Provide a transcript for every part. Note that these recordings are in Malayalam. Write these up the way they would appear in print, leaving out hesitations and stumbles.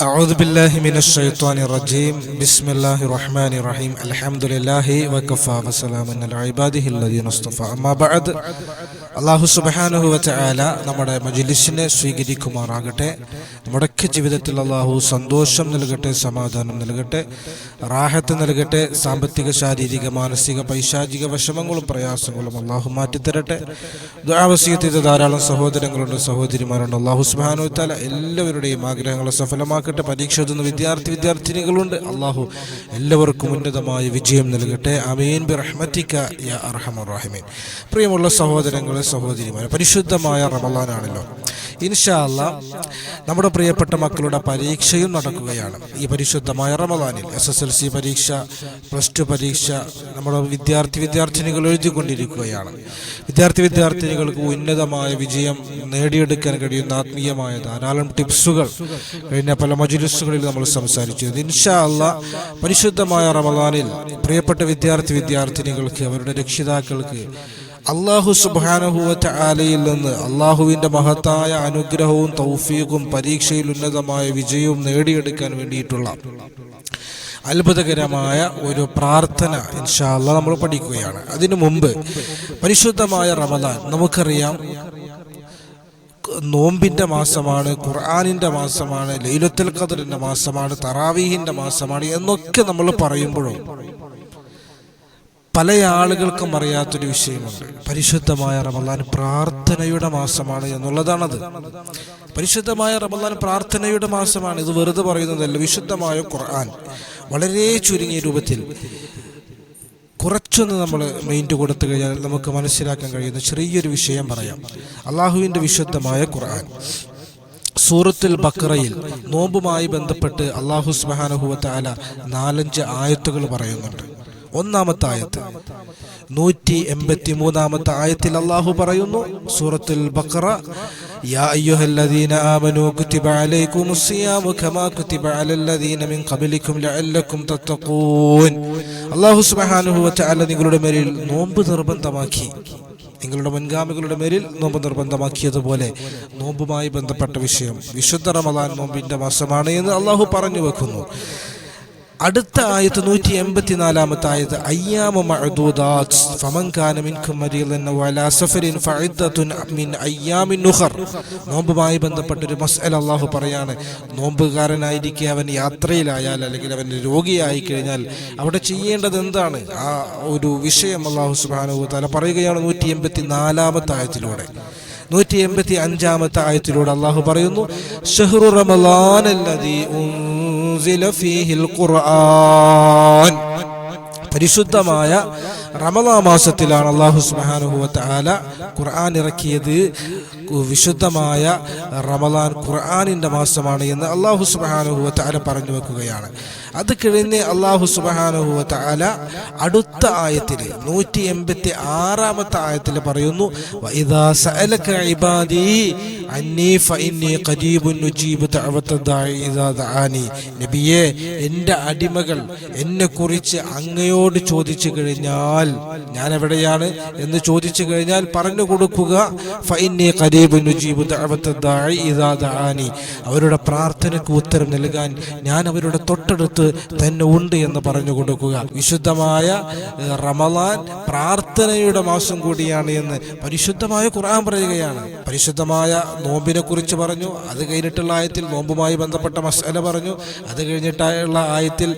أعوذ بالله من الشيطان الرجيم بسم الله الرحمن الرحيم الحمد لله وكفى وسلام على عباده الذين اصطفى أما بعد അല്ലാഹു സുബ്ഹാനഹു വ തആല നമ്മുടെ മജ്ലിസിനെ സ്വീകരിക്കുമാറാകട്ടെ. നമ്മുടെ ജീവിതത്തിൽ അല്ലാഹു സന്തോഷം നൽകട്ടെ, സമാധാനം നൽകട്ടെ, റാഹത്ത് നൽകട്ടെ. സാമ്പത്തിക, ശാരീരിക, മാനസിക, പൈശാചിക വിഷമങ്ങളും പ്രയാസങ്ങളും അല്ലാഹു മാറ്റിത്തരട്ടെ. ദുആ വസിയത്ത് ചെയ്ത ധാരാളം സഹോദരങ്ങളുണ്ട്, സഹോദരിമാരുണ്ട്. അല്ലാഹു സുബ്ഹാനഹു വ തആല എല്ലാവരുടെയും ആഗ്രഹങ്ങളെ സഫലമാക്കട്ടെ. പരീക്ഷ എഴുതുന്ന വിദ്യാർത്ഥിനികളുണ്ട്. അല്ലാഹു എല്ലാവർക്കും ഉന്നതമായ വിജയം നൽകട്ടെ. ആമീൻ ബിറഹ്മതിക യാ അർഹമർ റഹീമീൻ. പ്രിയമുള്ള സഹോദരങ്ങളെ, സഹോദരിമാരെ, പരിശുദ്ധമായ റമളാനാണല്ലോ. ഇൻഷാ അല്ലാഹ് നമ്മുടെ പ്രിയപ്പെട്ട മക്കളുടെ പരീക്ഷയും നടക്കുകയാണ് ഈ പരിശുദ്ധമായ റമളാനിൽ. SSLC പരീക്ഷ, +2 പരീക്ഷ നമ്മുടെ വിദ്യാർത്ഥിനികൾ എഴുതിക്കൊണ്ടിരിക്കുകയാണ്. വിദ്യാർത്ഥിനികൾക്ക് ഉന്നതമായ വിജയം നേടിയെടുക്കാൻ കഴിയുന്ന ആത്മീയമായ ധാരാളം ടിപ്സുകൾ കഴിഞ്ഞ പല മജ്‌ലിസുകളിൽ നമ്മൾ സംസാരിച്ചു. ഇൻഷാ അല്ലാഹ് പരിശുദ്ധമായ റമളാനിൽ പ്രിയപ്പെട്ട വിദ്യാർത്ഥിനികൾക്ക്, അവരുടെ രക്ഷിതാക്കൾക്ക് അല്ലാഹു സുബ്ഹാനഹു വ തആലയിൽ നിന്ന് അല്ലാഹുവിൻ്റെ മഹത്തായ അനുഗ്രഹവും തൗഫീഖും പരീക്ഷയിൽ ഉന്നതമായ വിജയവും നേടിയെടുക്കാൻ വേണ്ടിയിട്ടുള്ള അത്ഭുതകരമായ ഒരു പ്രാർത്ഥന ഇൻഷാ അല്ലാഹ് നമ്മൾ പഠിക്കുകയാണ്. അതിനു മുമ്പ് പരിശുദ്ധമായ റമളാൻ നമുക്കറിയാം, നോമ്പിൻ്റെ മാസമാണ്, ഖുർആനിൻ്റെ മാസമാണ്, ലൈലത്തുൽ ഖദ്റിൻ്റെ മാസമാണ്, തറാവീഹിൻ്റെ മാസമാണ് എന്നൊക്കെ നമ്മൾ പറയുമ്പോഴും പല ആളുകൾക്കും അറിയാത്തൊരു വിഷയമുണ്ട്. പരിശുദ്ധമായ റമളാൻ പ്രാർത്ഥനയുടെ മാസമാണ് എന്നുള്ളതാണത്. പരിശുദ്ധമായ റമളാൻ പ്രാർത്ഥനയുടെ മാസമാണ്. ഇത് വെറുതെ പറയുന്നതല്ല. വിശുദ്ധമായ ഖുർആൻ വളരെ ചുരുങ്ങിയ രൂപത്തിൽ കുറച്ചൊന്ന് നമ്മൾ മൈൻഡ് കൊടുത്തു കഴിഞ്ഞാൽ നമുക്ക് മനസ്സിലാക്കാൻ കഴിയുന്ന ചെറിയൊരു വിഷയം പറയാം. അള്ളാഹുവിൻ്റെ വിശുദ്ധമായ ഖുർആൻ സൂറത്തുൽ ബഖറയിൽ നോമ്പുമായി ബന്ധപ്പെട്ട് അല്ലാഹു സുബ്ഹാനഹു വ തആല 4-5 ആയത്തുകൾ പറയുന്നുണ്ട്. ഒന്നാമത്തെ ആയത്ത് 183-ാമത്തെ ആയത്തിൽ അല്ലാഹു പറയുന്നു, സൂറത്തുൽ ബഖറ, യാ അയ്യുഹല്ലദീന ആമനൂ കുതിബ അലൈക്കുമുസ് സിയാമു കമാ കുതിബ അലല്ലദീന മിൻ ഖബ്ലിക്കും ലഅല്ലക്കും തത്തഖൂൻ. അല്ലാഹു സുബ്ഹാനഹു വ തആല നിങ്ങളുടെ മേലിൽ നോമ്പ് നിർബന്ധമാക്കി, നിങ്ങളുടെ മുൻഗാമികളുടെ മേലിൽ നോമ്പ് നിർബന്ധമാക്കിയതുപോലെ നോമ്പുമായി ബന്ധപ്പെട്ട വിഷയം വിശുദ്ധ റമളാൻ നോമ്പിന്റെ മാസമാണ് എന്ന് അല്ലാഹു പറഞ്ഞു വെക്കുന്നു. അടുത്ത ആയത്ത് 184-ാമത്തെ ആയത്ത്, അയ്യാമു മഅദൂദാത്ത് ഫമൻ കാന മിൻകും മരീദൻ ഔ അലാ സഫരിൻ ഫഇദ്ദത്തുൻ മിൻ അയ്യാമിൻ ഉഖർ. നോമ്പുമായി ബന്ധപ്പെട്ട ഒരു മസ്അല അല്ലാഹു പറയാണ്. നോമ്പുകാരനായിരിക്കെ അവൻ യാത്രയിലായാൽ അല്ലെങ്കിൽ അവൻ രോഗിയായി കഴിഞ്ഞാൽ അവിടെ ചെയ്യേണ്ടത് എന്താണ്? ആ ഒരു വിഷയം അല്ലാഹു സുബ്ഹാനഹു വ തആല പറയുകയാണ് 184-ാമത്തെ ആയത്തിലൂടെ. 185-ാമത്തെ ആയത്തിലൂടെ അല്ലാഹു പറയുന്നു, ശഹ്റു റമളാൻ അല്ലദീ ഉൻസില ഫീഹിൽ ഖുർആൻ. പരിശുദ്ധമായ റമളാൻ മാസത്തിലാണ് അല്ലാഹു സുബ്ഹാനഹു വ തആല ഖുർആൻ ഇറക്കിയത്. വിശുദ്ധമായ റമളാൻ ഖുർആനിൻ്റെ മാസമാണ് എന്ന് അല്ലാഹു സുബ്ഹാനഹു വ തആല പറഞ്ഞു വെക്കുകയാണ്. അത് കഴിഞ്ഞ് അല്ലാഹു സുബ്ഹാനഹു വ തആല അടുത്ത ആയത്തിൽ 186-ാമത്തെ ആയത്തിൽ പറയുന്നു, വഇദാ സഅലക ഇബാദി അന്നി ഫഇന്നി ഖരീബുൻ ഉജീബു ദഅവത ദാഇ ഇദാ ദഅാനി. നബിയേ, എൻ്റെ അടിമകൾ എന്നെ കുറിച്ച് അങ്ങയോട് ചോദിച്ചു കഴിഞ്ഞാൽ, ഞാൻ എവിടെയാണ് എന്ന് ചോദിച്ചു കഴിഞ്ഞാൽ പറഞ്ഞു കൊടുക്കുക, ഫഇന്നി ഖരീബുൻ ഉജീബു ദഅവത ദാഇ ഇദാ ദഅാനി. അവരുടെ പ്രാർത്ഥനയ്ക്ക് ഉത്തരം നൽകാൻ ഞാൻ അവരുടെ തൊട്ടടുത്ത് തന്നെ ഉണ്ട് എന്ന് പറഞ്ഞു കൊടുക്കുക. വിശുദ്ധമായ റമളാൻ പ്രാർത്ഥനയുടെ മാസം കൂടിയാണ് എന്ന് പരിശുദ്ധമായ ഖുർആൻ പറയുകയാണ്. പരിശുദ്ധമായ നോമ്പിനെ കുറിച്ച് പറഞ്ഞു. അത് കഴിഞ്ഞിട്ടുള്ള ആയത്തിൽ നോമ്പുമായി ബന്ധപ്പെട്ട മസ്അല പറഞ്ഞു. അത് കഴിഞ്ഞിട്ടുള്ള ആയത്തിൽ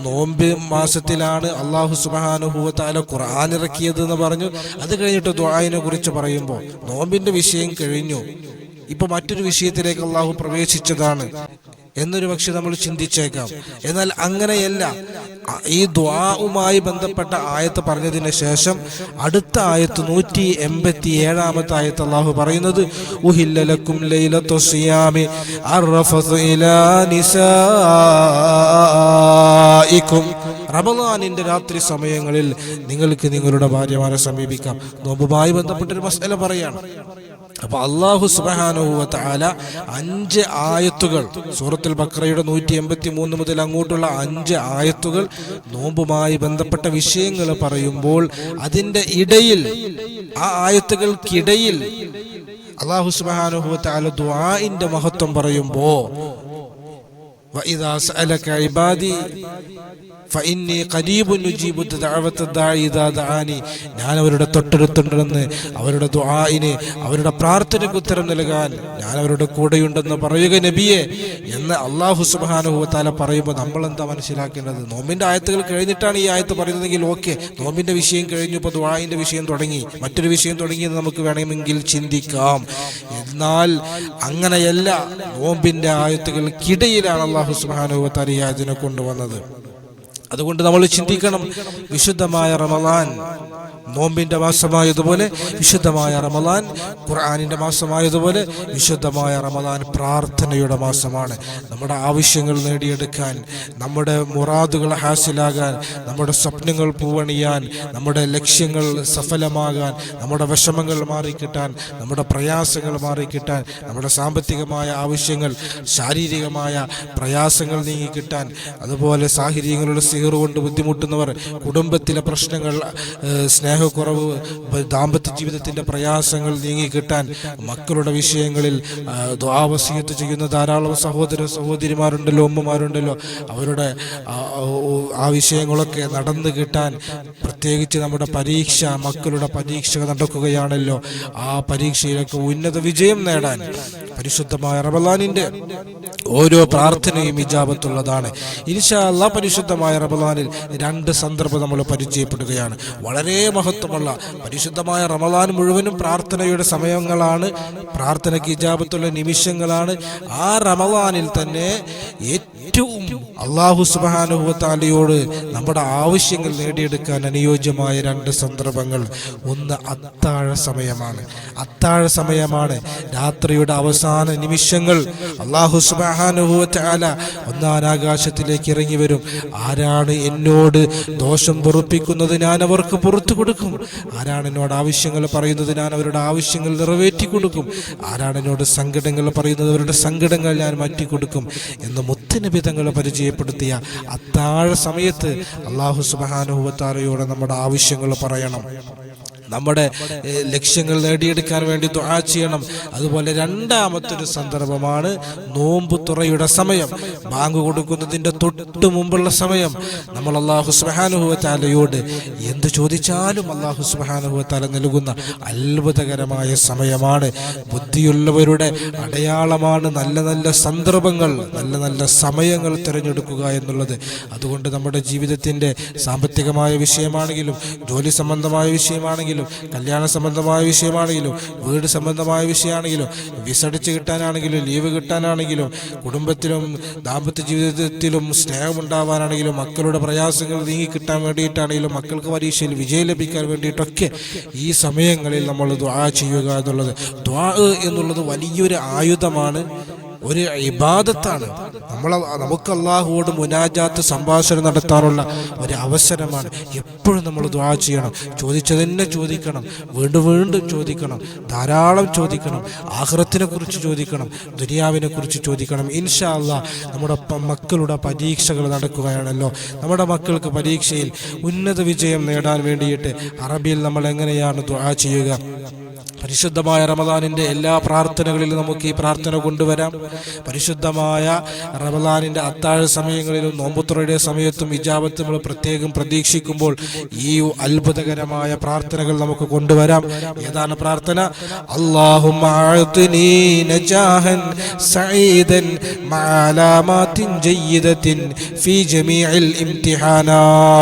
നോമ്പ് മാസത്തിലാണ് അല്ലാഹു സുബ്ഹാനഹു വ തആല ഖുർആൻ ഇറക്കിയത് എന്ന് പറഞ്ഞു. അത് കഴിഞ്ഞിട്ട് ദുആഇനെ കുറിച്ച് പറയുമ്പോൾ നോമ്പിന്റെ വിഷയം കഴിഞ്ഞു. ഇപ്പൊ മറ്റൊരു വിഷയത്തിലേക്ക് അല്ലാഹു പ്രവേശിച്ചതാണ് എന്നൊരു പക്ഷെ നമ്മൾ ചിന്തിച്ചേക്കാം. എന്നാൽ അങ്ങനെയല്ല. ഈ ദുആഉമായി ബന്ധപ്പെട്ട ആയത്ത് പറഞ്ഞതിന് ശേഷം അടുത്ത ആയത്ത് 187-ാമത്തെ ആയത്ത് അല്ലാഹു പറയുന്നത്, ഉഹില്ല ലക്കും ലൈലത്തു സിയാമി അർറഫതു ഇലാ നിസാഇകും. റമളാനിന്റെ രാത്രി സമയങ്ങളിൽ നിങ്ങൾക്ക് നിങ്ങളുടെ ഭാര്യമാരെ സമീപിക്കാം. നോമ്പുമായി ബന്ധപ്പെട്ടൊരു മസ്അല പറയാണ്. അപ്പൊ അല്ലാഹു സുബ്ഹാനഹു വ തആല 5 ആയത്തുകൾ സൂറത്തുൽ ബഖറയുടെ 183 മുതൽ അങ്ങോട്ടുള്ള 5 ആയത്തുകൾ നോമ്പുമായി ബന്ധപ്പെട്ട വിഷയങ്ങൾ പറയുമ്പോൾ അതിന്റെ ഇടയിൽ, ആ ആയത്തുകൾക്കിടയിൽ അല്ലാഹു സുബ്ഹാനഹു വ തആല ദുആഇന്റെ മഹത്വം പറയുമ്പോൾ വഇദാ സഅലക ഇബാദി ഫഇന്നി ഖരീബുൻ നുജീബു ദഅവത ദാഇ ഇദാ ദഅാനി. ഞാൻ അവരുടെ തൊട്ടടുത്തുണ്ടെന്ന്, അവരുടെ ദുആഇന്, അവരുടെ പ്രാർത്ഥനയ്ക്ക് ഉത്തരം നൽകാൻ ഞാൻ അവരുടെ കൂടെയുണ്ടെന്ന് പറയുക നബിയെ എന്ന് അല്ലാഹു സുബ്ഹാനഹു വ തആല പറയുമ്പോൾ നമ്മൾ എന്താ മനസ്സിലാക്കേണ്ടത്? നോമ്പിന്റെ ആയത്തുകൾ കഴിഞ്ഞിട്ടാണ് ഈ ആയത്ത് പറയുന്നതെങ്കിൽ ഓക്കെ, നോമ്പിന്റെ വിഷയം കഴിഞ്ഞു, ഇപ്പോൾ ദുആഇന്റെ വിഷയം തുടങ്ങി, മറ്റൊരു വിഷയം തുടങ്ങിയെന്ന് നമുക്ക് വേണമെങ്കിൽ ചിന്തിക്കാം. എന്നാൽ അങ്ങനെയല്ല, നോമ്പിന്റെ ആയത്തുകൾക്കിടയിലാണ് അല്ലാഹു സുബ്ഹാനഹു വ തആല ഈ ആയത്തിനെ കൊണ്ടുവന്നത്. അതുകൊണ്ട് നമ്മൾ ചിന്തിക്കണം, വിശുദ്ധമായ റമളാൻ നോമ്പിന്റെ മാസമായതുപോലെ വിശുദ്ധമായ റമളാൻ ഖുർആനിന്റെ മാസമായതുപോലെ വിശുദ്ധമായ റമളാൻ പ്രാർത്ഥനയുടെ മാസമാണ്. നമ്മുടെ ആവശ്യങ്ങൾ നേടിയെടുക്കാൻ, നമ്മുടെ മുറാദുകൾ ഹാസിലാകാൻ, നമ്മുടെ സ്വപ്നങ്ങൾ പൂവണിയാൻ, നമ്മുടെ ലക്ഷ്യങ്ങൾ സഫലമാകാൻ, നമ്മുടെ വിഷമങ്ങൾ മാറിക്കിട്ടാൻ, നമ്മുടെ പ്രയാസങ്ങൾ മാറിക്കിട്ടാൻ, നമ്മുടെ സാമ്പത്തികമായ ആവശ്യങ്ങൾ, ശാരീരികമായ പ്രയാസങ്ങൾ നീങ്ങിക്കിട്ടാൻ, അതുപോലെ സാഹചര്യങ്ങളുടെ സിഹർ കൊണ്ട് ബുദ്ധിമുട്ടുന്നവർ, കുടുംബത്തിലെ പ്രശ്നങ്ങൾ, സ്നേഹക്കുറവ്, ദാമ്പത്യ ജീവിതത്തിന്റെ പ്രയാസങ്ങൾ നീങ്ങിക്കിട്ടാൻ, മക്കളുടെ വിഷയങ്ങളിൽ ദുആ വസിയത്ത് ചെയ്യുന്ന ധാരാളം സഹോദരിമാരുണ്ടല്ലോ, ഉമ്മമാരുണ്ടല്ലോ, അവരുടെ ആ വിഷയങ്ങളൊക്കെ നടന്നു കിട്ടാൻ, പ്രത്യേകിച്ച് നമ്മുടെ പരീക്ഷ, മക്കളുടെ പരീക്ഷ നടക്കുകയാണല്ലോ, ആ പരീക്ഷയിലൊക്കെ ഉന്നത വിജയം നേടാൻ പരിശുദ്ധമായ റമളാനിന്റെ ഓരോ പ്രാർത്ഥനയും ഇജാബത്തുള്ളതാണ്. ഇൻഷാ അല്ലാഹ് പരിശുദ്ധമായ റമളാനിൽ 2 സന്ദർഭം നമ്മൾ പരിചയപ്പെടുകയാണ്. വളരെ മഹത്വമുള്ള പരിശുദ്ധമായ റമളാൻ മുഴുവനും പ്രാർത്ഥനയുടെ സമയങ്ങളാണ്, പ്രാർത്ഥനയ്ക്ക് ഇജാബത്തുള്ള നിമിഷങ്ങളാണ്. ആ റമളാനിൽ തന്നെ ഏറ്റവും അല്ലാഹു സുബ്ഹാനഹു വ തആലയോട് നമ്മുടെ ആവശ്യങ്ങൾ നേടിയെടുക്കാൻ അനുയോജ്യമായ 2 സന്ദർഭങ്ങൾ. ഒന്ന് അത്താഴ സമയമാണ്. അത്താഴ സമയമാണ്, രാത്രിയുടെ അവസാന നിമിഷങ്ങൾ. അല്ലാഹു സുബ്ഹാനഹു വ തആല ഒന്നാം ആകാശത്തിലേക്ക് ഇറങ്ങി വരും. ആരാണ് എന്നോട് ദോഷം പൊറുപ്പിക്കുന്നത്, ഞാൻ അവർക്ക് പുറത്തു കൊടുക്കും. ആരാണ് എന്നോട് ആവശ്യങ്ങൾ പറയുന്നത്, ഞാൻ അവരുടെ ആവശ്യങ്ങൾ നിറവേറ്റി കൊടുക്കും. ആരാണ് എന്നോട് സങ്കടങ്ങൾ പറയുന്നത്, അവരുടെ സങ്കടങ്ങൾ ഞാൻ മാറ്റിക്കൊടുക്കും എന്ന് മുത്തുനബി തങ്ങൾ പരിചയപ്പെടുത്തിയ അത്താഴ സമയത്ത് അല്ലാഹു സുബ്ഹാനഹു വ തആലയോട് നമ്മുടെ ആവശ്യങ്ങൾ പറയണം, നമ്മുടെ ലക്ഷ്യങ്ങൾ നേടിയെടുക്കാൻ വേണ്ടി ദുആ ചെയ്യണം. അതുപോലെ രണ്ടാമത്തൊരു സന്ദർഭമാണ് നോമ്പ് തുറയുടെ സമയം, ബാങ്ക് കൊടുക്കുന്നതിൻ്റെ തൊട്ട് മുമ്പുള്ള സമയം. നമ്മൾ അല്ലാഹു സുബ്ഹാനഹു വ തആലയോട് എന്ത് ചോദിച്ചാലും അല്ലാഹു സുബ്ഹാനഹു വ തആല നൽകുന്ന അത്ഭുതകരമായ സമയമാണ്. ബുദ്ധിയുള്ളവരുടെ അടയാളമാണ് നല്ല നല്ല സന്ദർഭങ്ങൾ, നല്ല നല്ല സമയങ്ങൾ തിരഞ്ഞെടുക്കുക എന്നുള്ളത്. അതുകൊണ്ട് നമ്മുടെ ജീവിതത്തിൻ്റെ സാമ്പത്തികമായ വിഷയമാണെങ്കിലും, ജോലി സംബന്ധമായ വിഷയമാണെങ്കിലും, കല്യാണ സംബന്ധമായ വിഷയമാണെങ്കിലും, വീട് സംബന്ധമായ വിഷയമാണെങ്കിലും, വിസ അടിച്ച് കിട്ടാനാണെങ്കിലും, ലീവ് കിട്ടാനാണെങ്കിലും, കുടുംബത്തിലും ദാമ്പത്യ ജീവിതത്തിലും സ്നേഹമുണ്ടാവാനാണെങ്കിലും, മക്കളുടെ പ്രയാസങ്ങൾ നീങ്ങിക്കിട്ടാൻ വേണ്ടിയിട്ടാണെങ്കിലും, മക്കൾക്ക് പരീക്ഷയിൽ വിജയം ലഭിക്കാൻ വേണ്ടിയിട്ടൊക്കെ ഈ സമയങ്ങളിൽ നമ്മൾ ദുആ ചെയ്യുക എന്നുള്ളത്. ദുആ എന്നുള്ളത് വലിയൊരു ആയുധമാണ്, ഒരു ഇബാദത്താണ്. നമുക്ക് അല്ലാഹുവോട് മുനാജാത്ത്, സംഭാഷണം നടത്താനുള്ള ഒരു അവസരമാണ്. എപ്പോഴും നമ്മൾ ദുആ ചെയ്യണം. ചോദിച്ചതന്നെ ചോദിക്കണം, വീണ്ടും വീണ്ടും ചോദിക്കണം, ധാരാളം ചോദിക്കണം. ആഖിറത്തിനെ കുറിച്ച് ചോദിക്കണം, ദുനിയാവിനെ കുറിച്ച് ചോദിക്കണം. ഇൻഷാ അല്ലാഹ് നമ്മുടെ മക്കളുടെ പരീക്ഷകൾ നടക്കുകയാണല്ലോ. നമ്മുടെ മക്കൾക്ക് പരീക്ഷയിൽ ഉന്നത വിജയം നേടാൻ വേണ്ടിയിട്ട് അറബിയിൽ നമ്മൾ എങ്ങനെയാണ് ദുആ ചെയ്യുക? പരിശുദ്ധമായ റമളാനിൻ്റെ എല്ലാ പ്രാർത്ഥനകളിലും നമുക്ക് ഈ പ്രാർത്ഥന കൊണ്ടുവരാം. പരിശുദ്ധമായ റമളാനിൻ്റെ അത്താഴ സമയങ്ങളിലും നോമ്പുതുറയുടെ സമയത്തും ഇജാബത്ത് നമ്മൾ പ്രത്യേകം പ്രതീക്ഷിക്കുമ്പോൾ ഈ അത്ഭുതകരമായ പ്രാർത്ഥനകൾ നമുക്ക് കൊണ്ടുവരാം. ഏതാണ് പ്രാർത്ഥന? അല്ലാഹുമ്മ അഅ്തിനി നജാഹൻ സഈദൻ മഅലാമാത്തിൻ ജയ്യിദത്തിൻ ഫീ ജമീഇൽ ഇംതിഹാനാത്ത്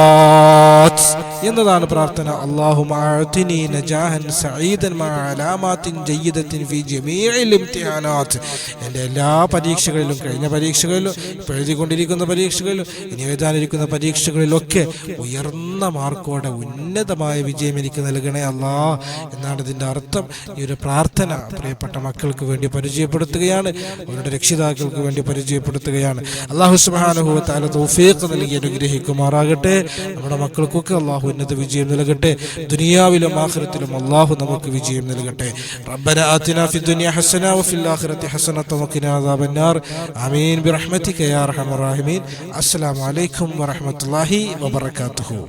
എന്നതാണ് പ്രാർത്ഥന. അല്ലാഹുമ്മ അഅ്തിനി നജാഹൻ സഈദൻ അലാമാത്തിൻ ജയ്യിദത്തിൻ ഫീ ജമീഇൽ ഇംതിഹാനാത്ത്. എൻ്റെ എല്ലാ പരീക്ഷകളിലും, കഴിഞ്ഞ പരീക്ഷകളിലും, ഇപ്പോൾ എഴുതിക്കൊണ്ടിരിക്കുന്ന പരീക്ഷകളിലും, ഇനി എഴുതാനിരിക്കുന്ന പരീക്ഷകളിലൊക്കെ ഉയർന്ന മാർക്കോടെ ഉന്നതമായ വിജയം എനിക്ക് നൽകണേ അല്ലാ എന്നാണ് ഇതിൻ്റെ അർത്ഥം. ഈ ഒരു പ്രാർത്ഥന പ്രിയപ്പെട്ട മക്കൾക്ക് വേണ്ടി പരിചയപ്പെടുത്തുകയാണ്, അവരുടെ രക്ഷിതാക്കൾക്ക് വേണ്ടി പരിചയപ്പെടുത്തുകയാണ്. അല്ലാഹു സുബ്ഹാനഹു വ തആല തൗഫീഖ് നൽകി അനുഗ്രഹിക്കുമാറാകട്ടെ. നമ്മുടെ മക്കൾക്കൊക്കെ അല്ലാഹു ഉന്നത വിജയം നൽകട്ടെ. ദുനിയാവിലും ആഖിറത്തിലും അല്ലാഹു നമുക്ക് വിജയം നൽകട്ടെ. റബ്ബന ആതിനാ ഫിദ്ദുനിയ ഹസന വഫിൽ ആഖിറതി ഹസനത വഖിനാ അദാബന്നാർ. ആമീൻ ബിറഹ്മതിക യാ അർഹമർ റഹീമീൻ. അസ്സലാമു അലൈക്കും വറഹ്മത്തുള്ളാഹി വബറകാതുഹു.